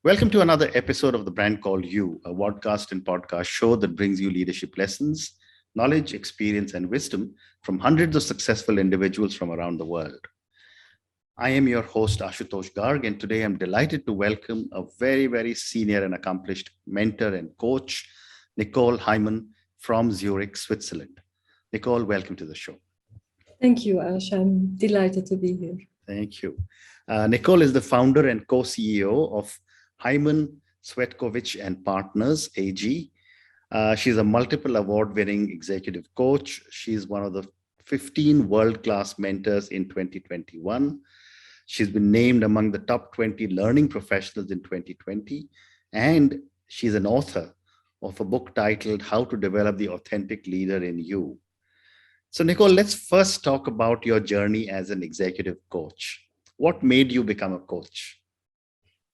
Welcome to another episode of The Brand Called You, a podcast and podcast show that brings you leadership lessons, knowledge, experience, and wisdom from hundreds of successful individuals from around the world. I am your host, Ashutosh Garg, and today I'm delighted to welcome a very, very senior and accomplished mentor and coach, Nicole Heimann from Zurich, Switzerland. Nicole, welcome to the show. Thank you, Ash. I'm delighted to be here. Thank you. Nicole is the founder and co-CEO of Heimann, Cvetkovic and Partners, AG. She's a multiple award-winning executive coach. She's one of the 15 world-class mentors in 2021. She's been named among the top 20 learning professionals in 2020. And she's an author of a book titled How to Develop the Authentic Leader in You. So, Nicole, let's first talk about your journey as an executive coach. What made you become a coach?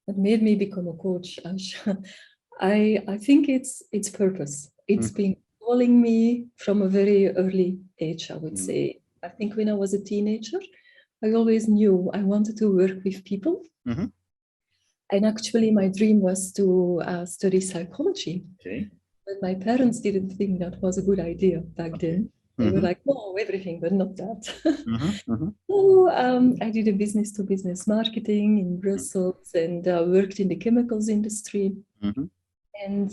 What made me become a coach, Ash? I think it's purpose. It's been calling me from a very early age, I would say. I think when I was a teenager, I always knew I wanted to work with people. And actually, my dream was to study psychology. Okay. But my parents didn't think that was a good idea back then. They were like, no, everything, but not that. So I did a business-to-business marketing in Brussels and worked in the chemicals industry. And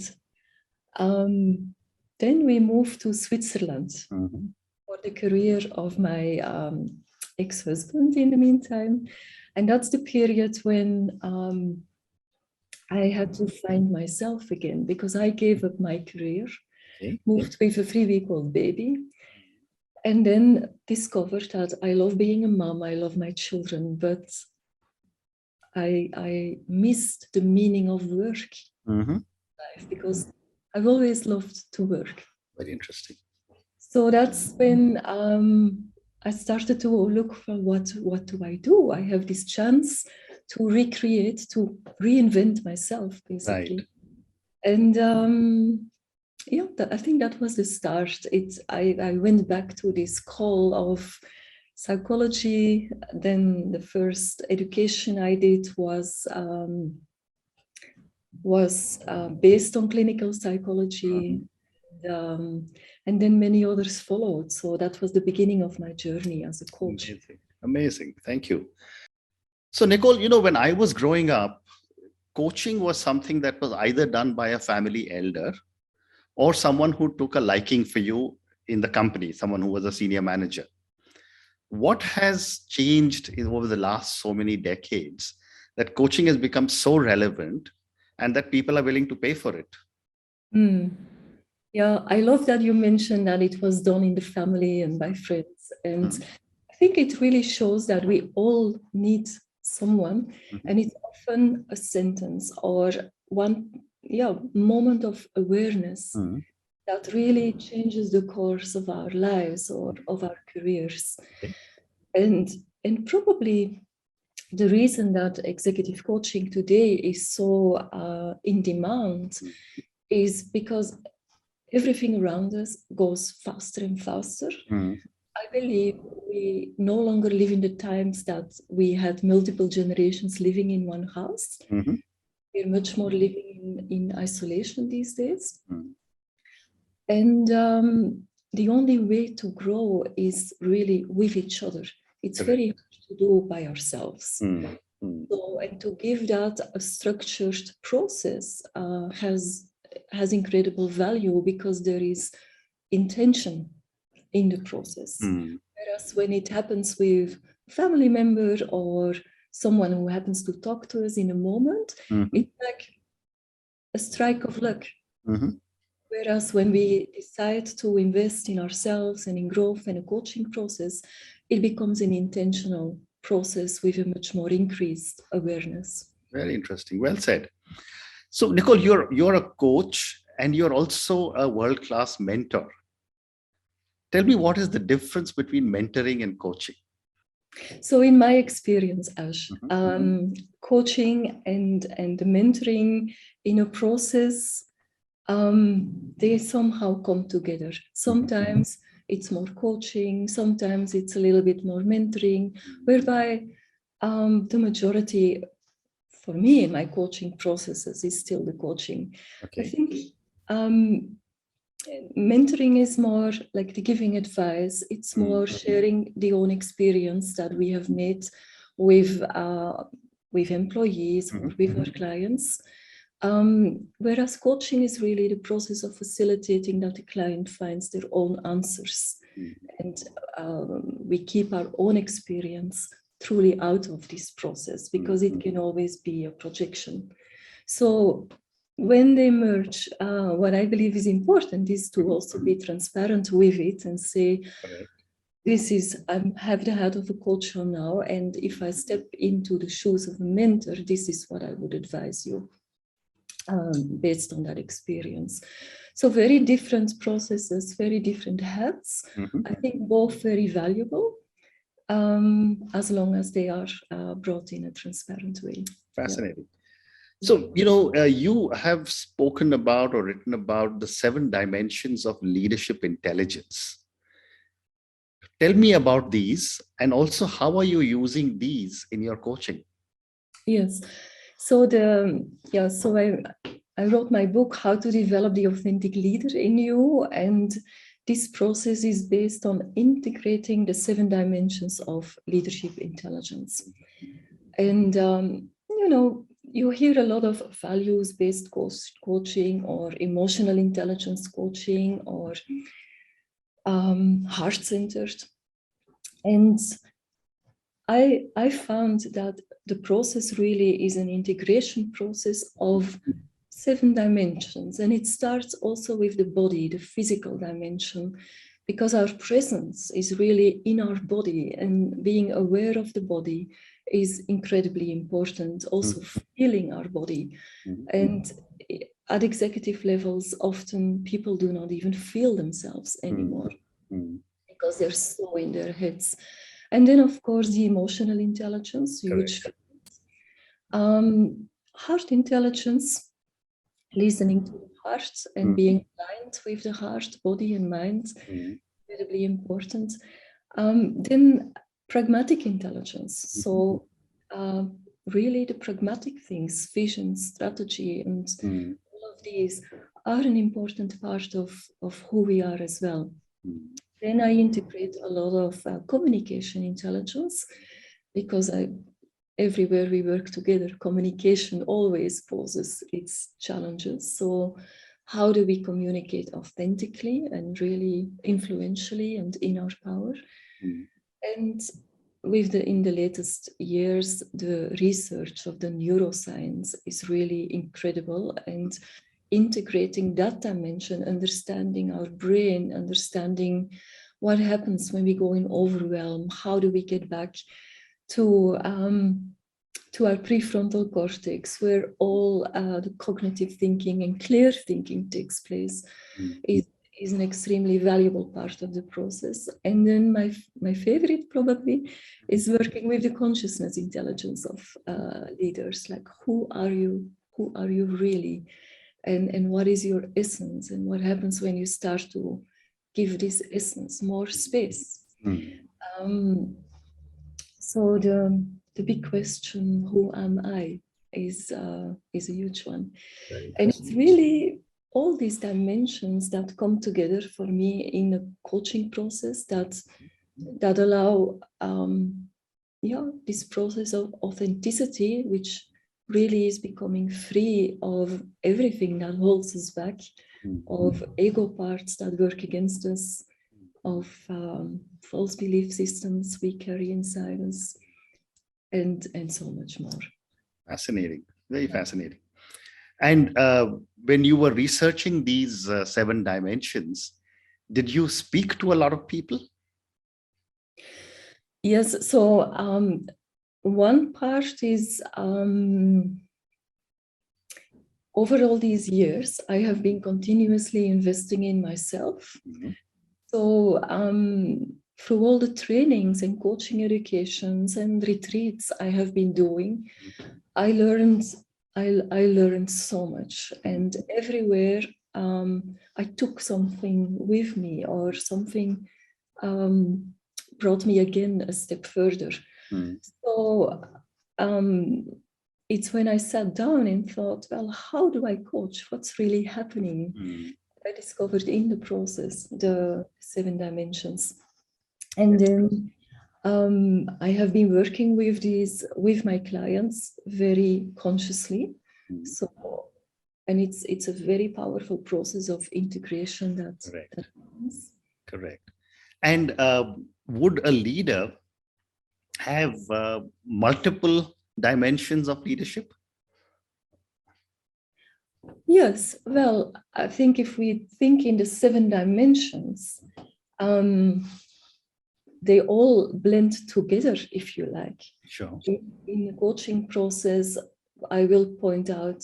then we moved to Switzerland for the career of my ex-husband in the meantime. And that's the period when I had to find myself again because I gave up my career, moved with a 3-week-old baby. And then discovered that I love being a mom, I love my children, but I missed the meaning of work life because I've always loved to work. Very interesting. So that's when I started to look for what do I do? I have this chance to recreate, to reinvent myself, basically. Right. And I think that was the start. I went back to this call of psychology. Then the first education I did was based on clinical psychology, and then many others followed. So that was the beginning of my journey as a coach. Amazing. Thank you. So, Nicole, when I was growing up, coaching was something that was either done by a family elder or someone who took a liking for you in the company, someone who was a senior manager. What has changed over the last so many decades that coaching has become so relevant and that people are willing to pay for it? Yeah, I love that you mentioned that it was done in the family and by friends. And I think it really shows that we all need someone, and it's often a sentence or one moment of awareness that really changes the course of our lives or of our careers. And probably the reason that executive coaching today is so in demand is because everything around us goes faster and faster. I believe we no longer live in the times that we had multiple generations living in one house. We're much more living in isolation these days. And the only way to grow is really with each other. It's very hard to do by ourselves. So, and to give that a structured process has incredible value because there is intention in the process. Whereas when it happens with a family member or someone who happens to talk to us in a moment, it's like a strike of luck. Whereas when we decide to invest in ourselves and in growth and a coaching process, it becomes an intentional process with a much more increased awareness. Very interesting. Well said. So, Nicole, you're a coach and you're also a world-class mentor. Tell me, what is the difference between mentoring and coaching? So in my experience, Ash, coaching and the mentoring in a process, they somehow come together. Sometimes it's more coaching, sometimes it's a little bit more mentoring, whereby the majority for me in my coaching processes is still the coaching. Okay. I think mentoring is more like the giving advice. It's more sharing the own experience that we have made with employees or with our clients. Whereas coaching is really the process of facilitating that the client finds their own answers. And we keep our own experience truly out of this process, because it can always be a projection. So when they merge, what I believe is important is to also be transparent with it and say, this is, I have the hat of a coach on now, and if I step into the shoes of a mentor, this is what I would advise you based on that experience. So very different processes, very different hats. I think both very valuable, as long as they are brought in a transparent way. Fascinating. So, you have spoken about or written about the 7 dimensions of leadership intelligence. Tell me about these, and also how are you using these in your coaching? Yes. So I wrote my book, How to Develop the Authentic Leader in You. And this process is based on integrating the 7 dimensions of leadership intelligence. And, you hear a lot of values-based coaching or emotional intelligence coaching or heart-centered. And I found that the process really is an integration process of 7 dimensions. And it starts also with the body, the physical dimension, because our presence is really in our body, and being aware of the body is incredibly important, also feeling our body. And at executive levels, often people do not even feel themselves anymore because they're so in their heads. And then, of course, the emotional intelligence, huge. Heart intelligence, listening to the heart and being aligned with the heart, body and mind, incredibly important. Then pragmatic intelligence. So really the pragmatic things, vision, strategy, and all of these are an important part of who we are as well. Then I integrate a lot of communication intelligence, because everywhere we work together, communication always poses its challenges. So how do we communicate authentically and really influentially and in our power? And in the latest years, the research of the neuroscience is really incredible, and integrating that dimension, understanding our brain, understanding what happens when we go in overwhelm, how do we get back to our prefrontal cortex, where all the cognitive thinking and clear thinking takes place, is an extremely valuable part of the process. And then my favorite probably is working with the consciousness intelligence of leaders, like who are you really, and what is your essence, and what happens when you start to give this essence more space. So the big question, who am I, is a huge one. And it's really all these dimensions that come together for me in a coaching process that allow this process of authenticity, which really is becoming free of everything that holds us back, of ego parts that work against us, of false belief systems we carry inside us, and so much more. Fascinating, very fascinating. And when you were researching these 7 dimensions, did you speak to a lot of people? Yes, so one part is over all these years, I have been continuously investing in myself. So through all the trainings and coaching educations and retreats I have been doing, I learned so much, and everywhere I took something with me, or something brought me again a step further. So it's when I sat down and thought, well, how do I coach? What's really happening? I discovered in the process the 7 dimensions. And then I have been working with my clients very consciously. So, and it's a very powerful process of integration that happens. Correct. And would a leader have multiple dimensions of leadership? Yes, well, I think if we think in the 7 dimensions, they all blend together, if you like. Sure. In the coaching process, I will point out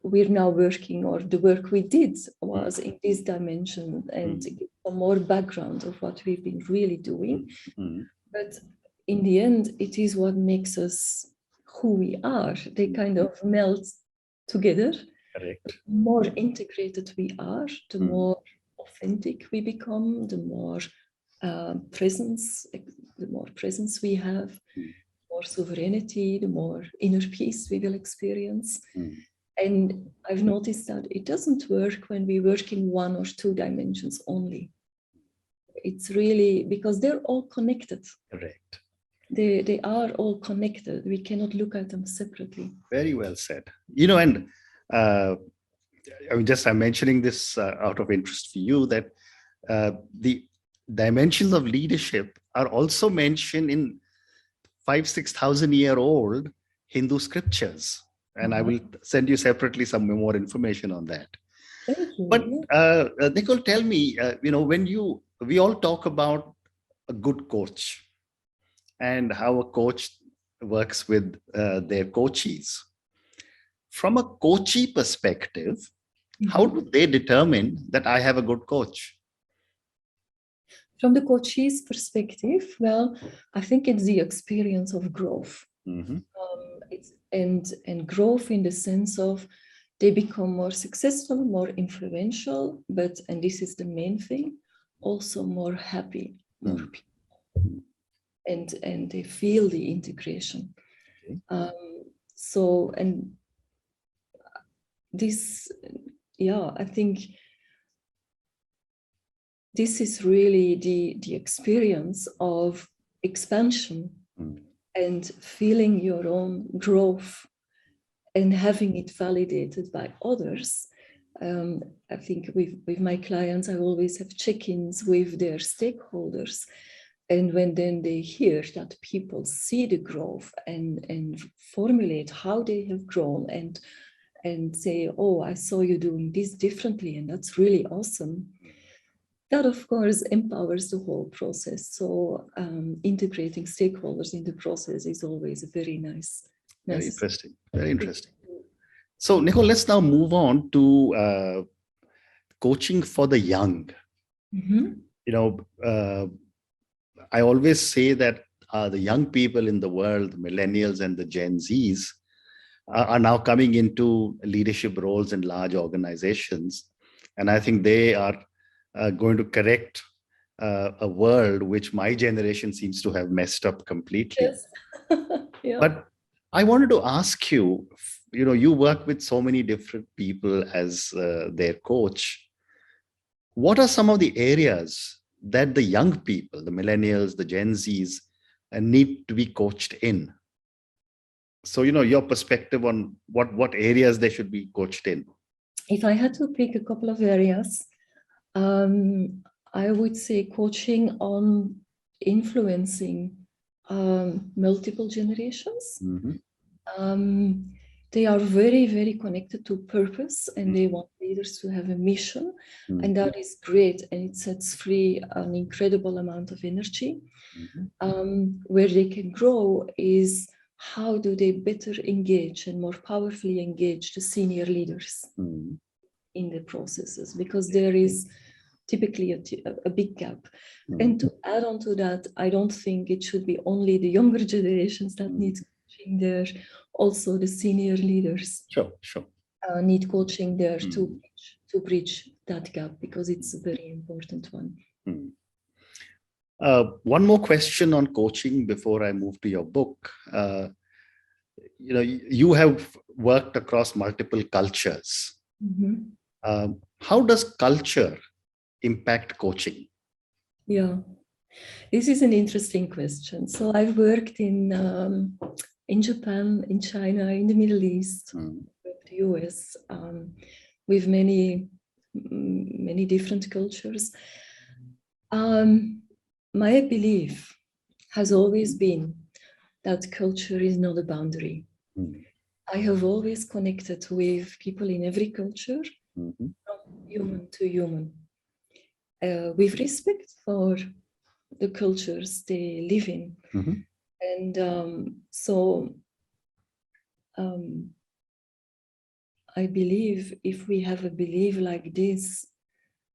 we're now working, or the work we did was in this dimension, and give some more background of what we've been really doing. But in the end, it is what makes us who we are. They kind of melt together. Correct. The more integrated we are, the more authentic we become, the more presence we have, more sovereignty, the more inner peace we will experience. And I've noticed that it doesn't work when we work in 1 or 2 dimensions only. It's really because they're all connected. Correct. They are all connected. We cannot look at them separately. Very well said. And I'm mentioning this out of interest for you, that the dimensions of leadership are also mentioned in 5,000-6,000-year-old Hindu scriptures. And I will send you separately some more information on that. Thank you. But Nicole, tell me, we all talk about a good coach and how a coach works with their coachees. From a coachee perspective, how do they determine that I have a good coach? From the coachee's perspective, well, I think it's the experience of growth. And growth in the sense of they become more successful, more influential, and this is the main thing, also more happy, more people. And they feel the integration. And this, I think this is really the experience of expansion and feeling your own growth and having it validated by others. I think with my clients, I always have check-ins with their stakeholders. And when then they hear that people see the growth and formulate how they have grown and say, oh, I saw you doing this differently, and that's really awesome. That, of course, empowers the whole process. So integrating stakeholders in the process is always a very nice. Very interesting. Very interesting. So, Nicole, let's now move on to coaching for the young. I always say that the young people in the world, the millennials and the Gen Zs, are now coming into leadership roles in large organizations. And I think they are going to correct a world which my generation seems to have messed up completely. Yes. But I wanted to ask you, you work with so many different people as their coach. What are some of the areas that the young people, the millennials, the Gen Zs, need to be coached in? So, your perspective on what areas they should be coached in. If I had to pick a couple of areas, I would say coaching on influencing multiple generations. They are very, very connected to purpose, and they want leaders to have a mission, and that is great, and it sets free an incredible amount of energy. Where they can grow is how do they better engage and more powerfully engage the senior leaders in the processes, because there is typically a big gap. And to add on to that, I don't think it should be only the younger generations that need coaching there. Also, the senior leaders need coaching there to bridge that gap, because it's a very important one. One more question on coaching before I move to your book. you have worked across multiple cultures. Mhm. How does culture impact coaching? Yeah, this is an interesting question. So I've worked in Japan, in China, in the Middle East, the US, with many different cultures. My belief has always been that culture is not a boundary. I have always connected with people in every culture, from human to human, with respect for the cultures they live in. And so I believe if we have a belief like this,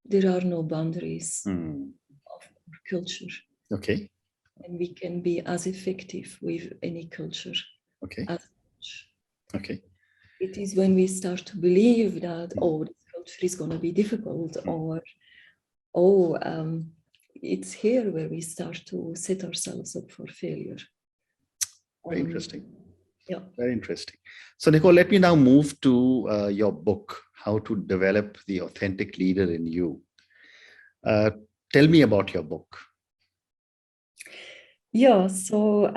there are no boundaries of our culture. Okay. And we can be as effective with any culture. Okay. As much. Okay. It is when we start to believe that, oh, this culture is going to be difficult, or, it's here where we start to set ourselves up for failure. Very interesting. Yeah. Very interesting. So, Nicole, let me now move to your book, How to Develop the Authentic Leader in You. Tell me about your book. Yeah, so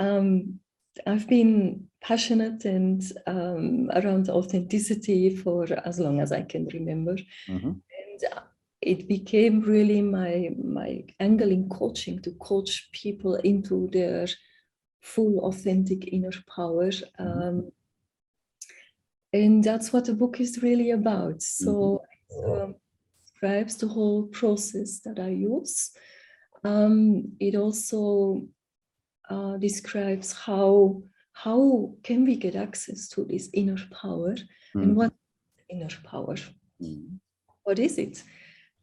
I've been passionate and around authenticity for as long as I can remember. And it became really my angle in coaching, to coach people into their full authentic inner power. And that's what the book is really about. So it describes the whole process that I use. It also describes how can we get access to this inner power, and what is inner power? What is it?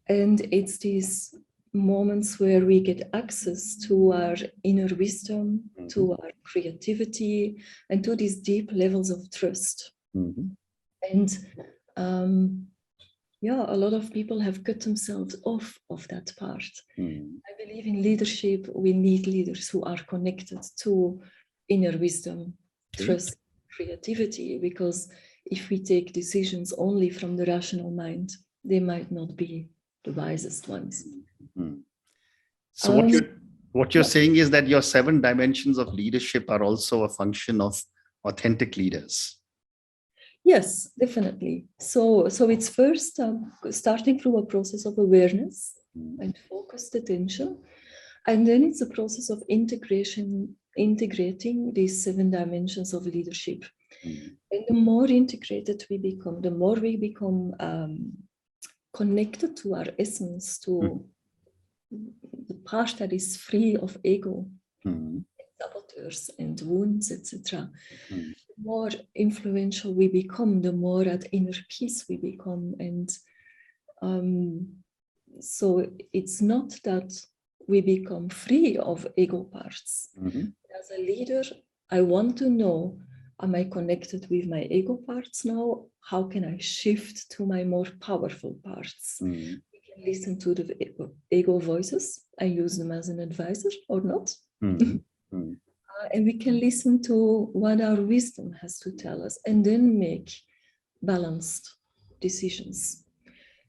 And it's these moments where we get access to our inner wisdom, to our creativity, and to these deep levels of trust. And a lot of people have cut themselves off of that part. I believe in leadership, we need leaders who are connected to inner wisdom, trust, creativity, because if we take decisions only from the rational mind, they might not be the wisest ones. So what you're saying is that your 7 dimensions of leadership are also a function of authentic leaders. Yes, definitely. So it's first starting through a process of awareness and focused attention. And then it's a process of integrating these 7 dimensions of leadership. And the more integrated we become, the more we become connected to our essence, to the part that is free of ego, saboteurs and wounds, etc. The more influential we become, the more at inner peace we become. And so it's not that we become free of ego parts. As a leader, I want to know, am I connected with my ego parts now? How can I shift to my more powerful parts? We can listen to the ego voices. I use them as an advisor or not. And we can listen to what our wisdom has to tell us, and then make balanced decisions.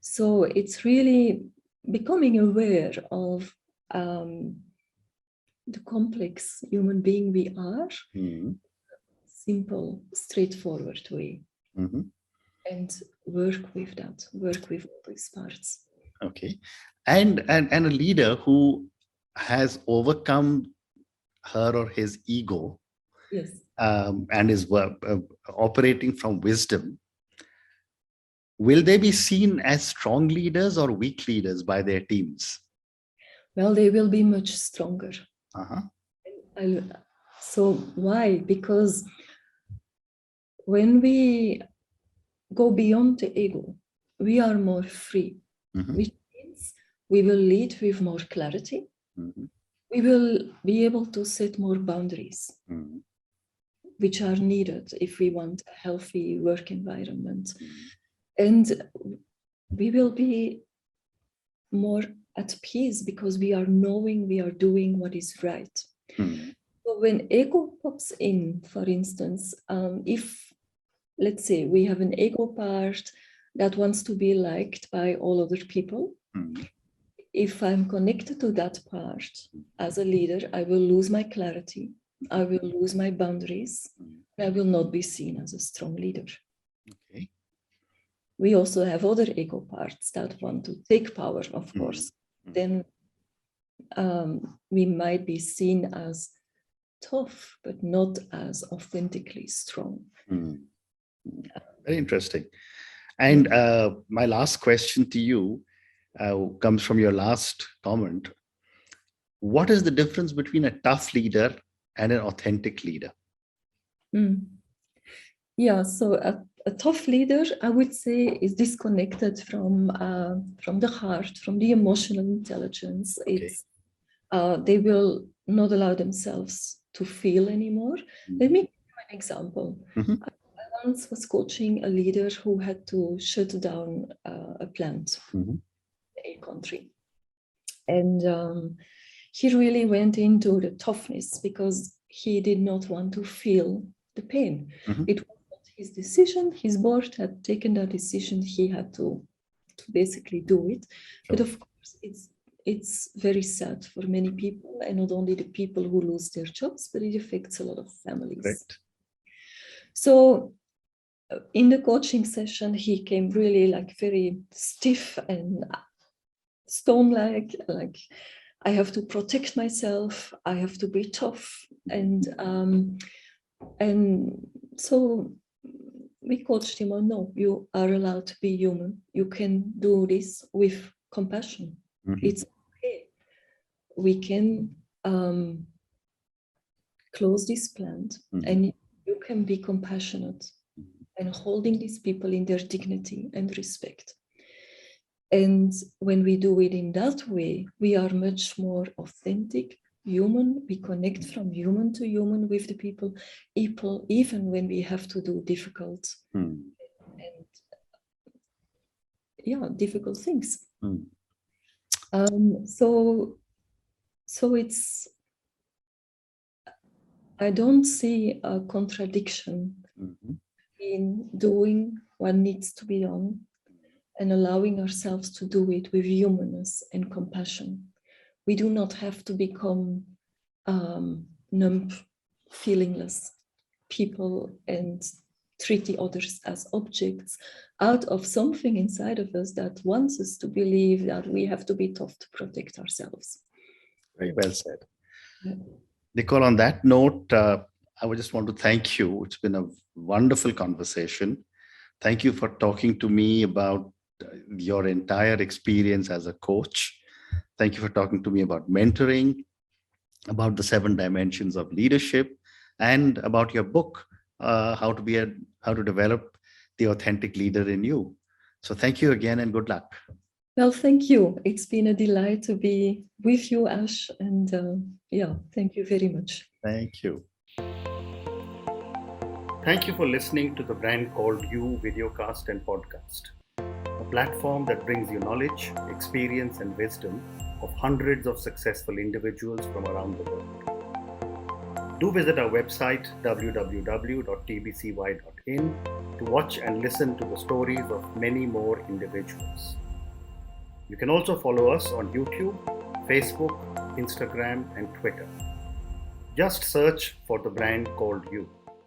So it's really becoming aware of the complex human being we are, simple, straightforward way, and work with that, work with all these parts. Okay. And a leader who has overcome her or his ego, yes, and is operating from wisdom, will they be seen as strong leaders or weak leaders by their teams? Well, they will be much stronger. So why? Because when we go beyond the ego, we are more free, which means we will lead with more clarity. We will be able to set more boundaries, which are needed if we want a healthy work environment. And we will be more at peace because we are knowing we are doing what is right. So So when ego pops in, for instance, if, let's say, we have an ego part that wants to be liked by all other people, if I'm connected to that part as a leader, I will lose my clarity, I will lose my boundaries, I will not be seen as a strong leader. Okay. We also have other ego parts that want to take power, of course. Then we might be seen as tough, but not as authentically strong. Very interesting. And my last question to you comes from your last comment. What is the difference between a tough leader and an authentic leader? Yeah, so a tough leader, I would say, is disconnected from the heart, from the emotional intelligence. Okay. It's they will not allow themselves to feel anymore. Let me give you an example. I once was coaching a leader who had to shut down a plant in a country. And he really went into the toughness because he did not want to feel the pain. It was not his decision. His board had taken that decision. He had to basically do it. But of course, it's very sad for many people, and not only the people who lose their jobs, but it affects a lot of families. Correct. So in the coaching session, he came really like very stiff and stone-like, like I have to protect myself, I have to be tough. And so we coached him on, no, you are allowed to be human. You can do this with compassion. It's okay. We can close this plant and you can be compassionate and holding these people in their dignity and respect. And when we do it in that way, we are much more authentic, human. We connect from human to human with the people even when we have to do difficult difficult things. So it's, I don't see a contradiction in doing what needs to be done and allowing ourselves to do it with humanness and compassion. We do not have to become numb, feelingless people and treat the others as objects out of something inside of us that wants us to believe that we have to be tough to protect ourselves. Very well said. Nicole, on that note, I would just want to thank you. It's been a wonderful conversation. Thank you for talking to me about your entire experience as a coach. Thank you for talking to me about mentoring, about the 7 dimensions of leadership, and about your book, how to develop the authentic leader in you. So thank you again and good luck. Well, thank you. It's been a delight to be with you, Ash. And thank you very much. Thank you. Thank you for listening to the Brand Called You videocast and podcast, a platform that brings you knowledge, experience, and wisdom of hundreds of successful individuals from around the world. Do visit our website www.tbcy.in to watch and listen to the stories of many more individuals. You can also follow us on YouTube, Facebook, Instagram, and Twitter. Just search for the Brand Called You.